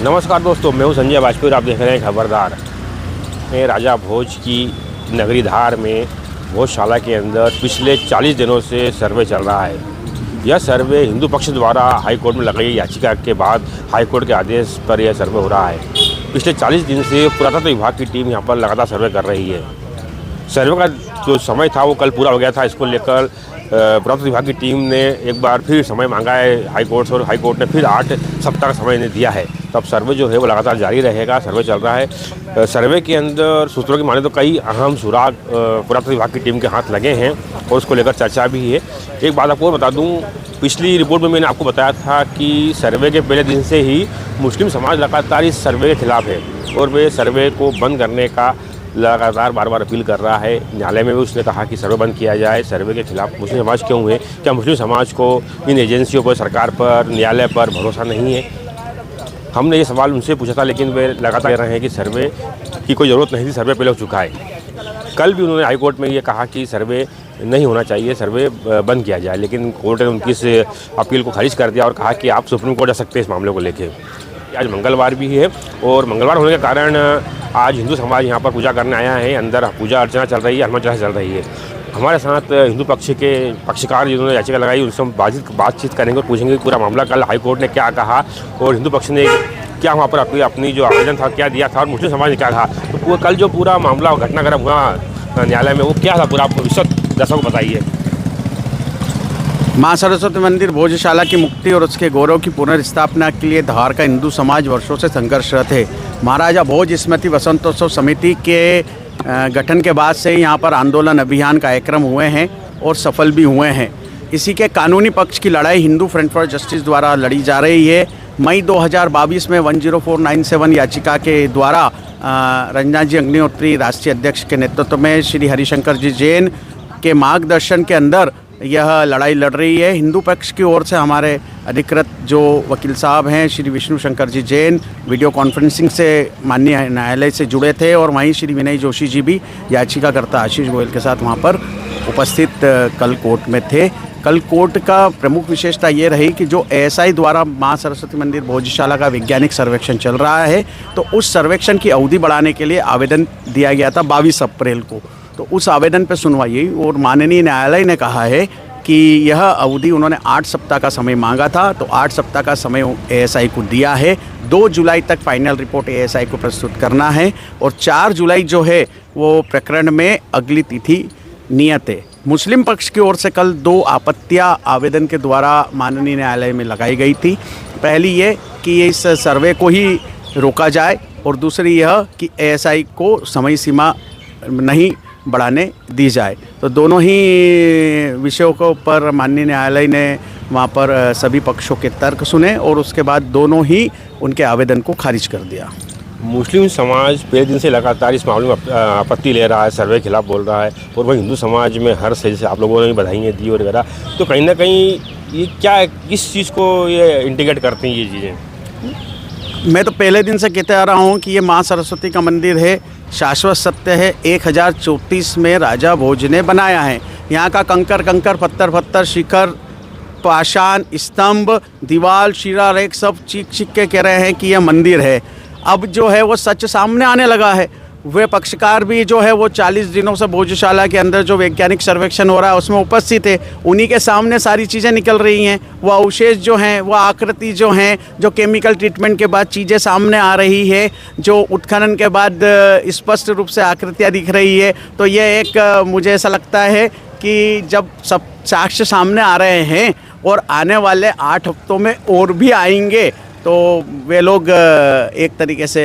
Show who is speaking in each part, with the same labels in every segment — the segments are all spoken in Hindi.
Speaker 1: नमस्कार दोस्तों, मैं हूं संजय वाजपेयी और आप देख रहे हैं खबरदार। में राजा भोज की नगरी धार में भोजशाला के अंदर पिछले 40 दिनों से सर्वे चल रहा है। यह सर्वे हिंदू पक्ष द्वारा हाई कोर्ट में लगाई याचिका के बाद हाई कोर्ट के आदेश पर यह सर्वे हो रहा है। पिछले 40 दिन से पुरातत्व विभाग की टीम यहाँ पर लगातार सर्वे कर रही है। सर्वे का जो समय था वो कल पूरा हो गया था। इसको लेकर पुरातत्व विभाग की टीम ने एक बार फिर समय मांगा है हाई कोर्ट से, और हाई कोर्ट ने फिर 8 सप्ताह का समय इन्हें दिया है। तो अब सर्वे जो है वो लगातार जारी रहेगा। सर्वे चल रहा है। सर्वे के अंदर सूत्रों की माने तो कई अहम सुराग पुरातत्व विभाग की टीम के हाथ लगे हैं और उसको लेकर चर्चा भी है। एक बात आपको बता दूं, पिछली रिपोर्ट में मैंने आपको बताया था कि सर्वे के पहले दिन से ही मुस्लिम समाज लगातार इस सर्वे के खिलाफ है और वे सर्वे को बंद करने का लगातार बार अपील कर रहा है। न्यायालय में भी उसने कहा कि सर्वे बंद किया जाए। सर्वे के खिलाफ मुस्लिम समाज क्यों है? क्या मुस्लिम समाज को इन एजेंसियों पर, सरकार पर, न्यायालय पर भरोसा नहीं है? हमने ये सवाल उनसे पूछा था, लेकिन वे लगातार कह रहे हैं कि सर्वे की कोई ज़रूरत नहीं थी, सर्वे पहले हो चुका है। कल भी उन्होंने हाई कोर्ट में ये कहा कि सर्वे नहीं होना चाहिए, सर्वे बंद किया जाए, लेकिन कोर्ट ने उनकी इस अपील को खारिज कर दिया और कहा कि आप सुप्रीम कोर्ट जा सकते हैं इस मामले को लेकर। आज मंगलवार भी है और मंगलवार होने के कारण आज हिंदू समाज यहाँ पर पूजा करने आया है। अंदर पूजा अर्चना चल रही है, हनुमान चालीसा चल रही है। हमारे साथ हिंदू पक्ष के पक्षकार जिन्होंने याचिका लगाई उनसे हम बातचीत करेंगे और पूछेंगे पूरा मामला कल हाई कोर्ट ने क्या कहा और हिंदू पक्ष ने क्या वहाँ पर अपनी जो आवेदन था क्या दिया था और मुस्लिम समाज ने क्या कहा। तो कल जो पूरा मामला घटनाक्रम हुआ न्यायालय में वो क्या था, पूरा आपको विशद दर्शकों को बताइए।
Speaker 2: माँ सरस्वती मंदिर भोजशाला की मुक्ति और उसके गौरव की पुनर्स्थापना के लिए धार का हिंदू समाज वर्षों से संघर्षरत है। महाराजा भोज स्मृति वसंतोत्सव समिति के गठन के बाद से यहाँ पर आंदोलन अभियान कार्यक्रम हुए हैं और सफल भी हुए हैं। इसी के कानूनी पक्ष की लड़ाई हिंदू फ्रंट फॉर जस्टिस द्वारा लड़ी जा रही है। मई 2022 में 10497 याचिका के द्वारा रंजना जी अग्निहोत्री राष्ट्रीय अध्यक्ष के नेतृत्व में श्री हरिशंकर जी जैन के मार्गदर्शन के अंदर यह लड़ाई लड़ रही है। हिंदू पक्ष की ओर से हमारे अधिकृत जो वकील साहब हैं श्री विष्णु शंकर जी जैन वीडियो कॉन्फ्रेंसिंग से माननीय न्यायालय से जुड़े थे और वहीं श्री विनय जोशी जी भी याचिकाकर्ता आशीष गोयल के साथ वहां पर उपस्थित कल कोर्ट में थे। कल कोर्ट का प्रमुख विशेषता ये रही कि जो एएसआई द्वारा माँ सरस्वती मंदिर भोजशाला का वैज्ञानिक सर्वेक्षण चल रहा है, तो उस सर्वेक्षण की अवधि बढ़ाने के लिए आवेदन दिया गया था 22 अप्रैल को। तो उस आवेदन पर सुनवाई हुई और माननीय न्यायालय ने कहा है कि यह अवधि उन्होंने 8 सप्ताह का समय मांगा था, तो 8 सप्ताह का समय एएसआई को दिया है। 2 जुलाई तक फाइनल रिपोर्ट एएसआई को प्रस्तुत करना है और 4 जुलाई जो है वो प्रकरण में अगली तिथि नियत है। मुस्लिम पक्ष की ओर से कल 2 आपत्तियां आवेदन के द्वारा माननीय न्यायालय में लगाई गई थी। पहली ये कि इस सर्वे को ही रोका जाए और दूसरी यह कि एएसआई को समय सीमा नहीं बढ़ाने दी जाए। तो दोनों ही विषयों को पर माननीय न्यायालय ने वहाँ पर सभी पक्षों के तर्क सुने और उसके बाद दोनों ही उनके आवेदन को खारिज कर दिया।
Speaker 1: मुस्लिम समाज पहले दिन से लगातार इस मामले में आपत्ति ले रहा है, सर्वे के खिलाफ बोल रहा है और वह हिंदू समाज में हर से जैसे आप लोगों ने बधाइयाँ दी वगैरह, तो कहीं ना कहीं ये क्या किस चीज़ को ये इंटीग्रेट करती हैं ये चीज़ें?
Speaker 2: मैं तो पहले दिन से कहते आ रहा हूँ कि ये माँ सरस्वती का मंदिर है, शाश्वत सत्य है। 1034 में राजा भोज ने बनाया है। यहाँ का कंकर पत्थर शिखर पाषाण स्तंभ दीवार शिला रेख सब चीख के कह रहे हैं कि यह मंदिर है। अब जो है वो सच सामने आने लगा है। वे पक्षकार भी जो है वो 40 दिनों से भोजशाला के अंदर जो वैज्ञानिक सर्वेक्षण हो रहा है उसमें उपस्थित है। उन्हीं के सामने सारी चीज़ें निकल रही हैं। वो अवशेष जो हैं, वो आकृति जो हैं, जो केमिकल ट्रीटमेंट के बाद चीज़ें सामने आ रही है, जो उत्खनन के बाद स्पष्ट रूप से आकृतियाँ दिख रही है। तो ये एक मुझे ऐसा लगता है कि जब सब साक्ष्य सामने आ रहे हैं और आने वाले 8 हफ्तों में और भी आएंगे, तो वे लोग एक तरीके से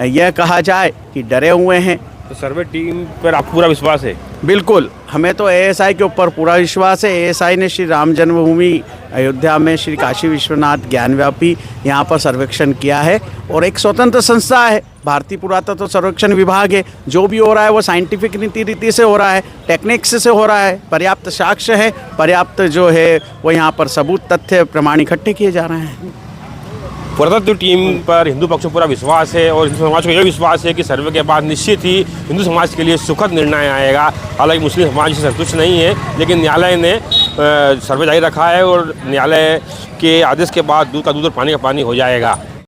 Speaker 2: यह कहा जाए कि डरे हुए हैं।
Speaker 1: तो सर्वे टीम पर आपको पूरा विश्वास है?
Speaker 2: बिल्कुल, हमें तो एएसआई के ऊपर पूरा विश्वास है। एएसआई ने श्री राम जन्मभूमि अयोध्या में श्री काशी विश्वनाथ ज्ञानव्यापी यहाँ पर सर्वेक्षण किया है और एक स्वतंत्र संस्था है, भारतीय पुरातत्व सर्वेक्षण विभाग है। जो भी हो रहा है वो साइंटिफिक रीति से हो रहा है, टेक्निक्स से हो रहा है, पर्याप्त साक्ष्य है, पर्याप्त जो है वो यहाँ पर सबूत तथ्य प्रमाण इकट्ठे किए जा रहे हैं।
Speaker 1: पुरातत्व टीम पर हिंदू पक्ष को पूरा विश्वास है और हिंदू समाज को यह विश्वास है कि सर्वे के बाद निश्चित ही हिंदू समाज के लिए सुखद निर्णय आएगा। हालांकि मुस्लिम समाज से संतुष्ट नहीं है, लेकिन न्यायालय ने सर्वे जारी रखा है और न्यायालय के आदेश के बाद दूध का दूध और पानी का पानी हो जाएगा।